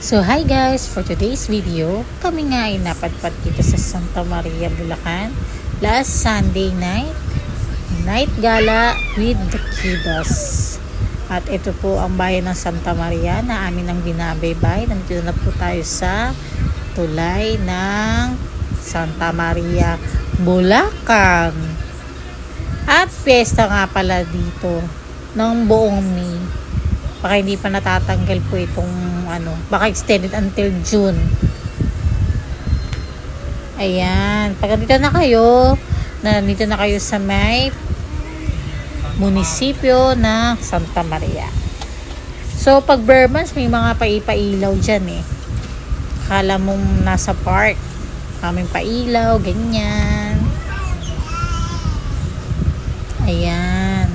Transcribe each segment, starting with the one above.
So hi guys, for today's video, kami nga ay napadpad dito sa Santa Maria, Bulacan. Last Sunday night gala with the kiddos. At ito po ang bayan ng Santa Maria na amin ang binabaybay. Nandito na po tayo sa tulay ng Santa Maria, Bulacan. At piyesta nga pala dito ng buong May. Baka hindi pa natatanggal po itong baka extended until June. Ayan, pag nandito na kayo sa may munisipyo ng Santa Maria. So pag Burmans, may mga paipailaw dyan eh. Akala mong nasa park, kaming pailaw, ganyan. Ayan.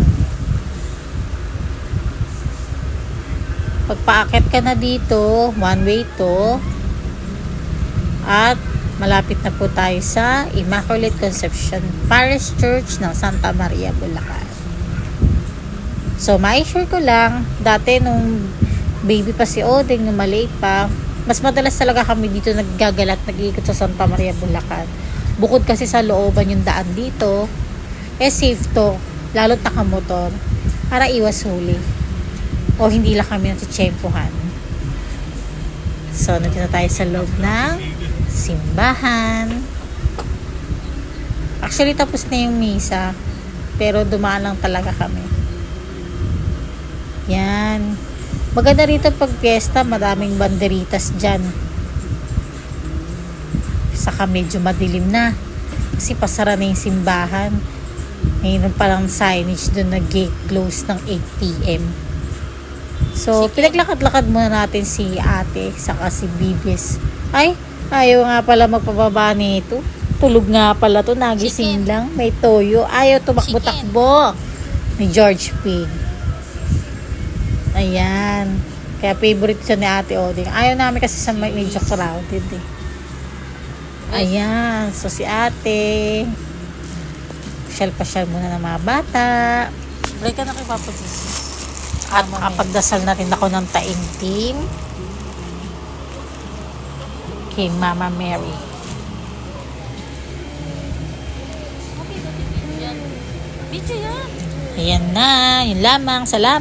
Pagpaakit ka na dito, one way to, at malapit na po tayo sa Immaculate Conception Parish Church ng Santa Maria, Bulacan. So, mai-share ko lang, dati nung baby pa si Oding, nung maliit pa, mas madalas talaga kami dito naggagalat, nag-iikot sa Santa Maria, Bulacan. Bukod kasi sa looban yung daan dito, safe to, lalo't nakamotor, para iwas huli. O hindi lang kami natitsyempohan. So, nandito tayo sa loob ng simbahan. Actually, tapos na yung misa. Pero dumaan lang talaga kami. Yan. Maganda rito pag piyesta, madaming banderitas dyan. Saka medyo madilim na. Kasi pasara na yung simbahan. Mayroon palang signage doon na gate close ng 8 p.m. So, pinaglakad-lakad muna natin si ate, saka si Bibis. Ay, ayaw nga pala magpababa nito. Tulog nga pala to, nagising lang. May toyo. Ayaw tumakbo-takbo ni George Pig. Ayan. Kaya favorite siya ni ate Oding. Ayaw namin kasi sa medyo crowded eh. Ayan. So, si ate. Pasyal-pasyal muna ng mga bata. Break ka na kay Papa Jesus. At makapagdasal na rin ako ng taimtim kay Mama Mary. Ayan na, yun lamang. Salamat.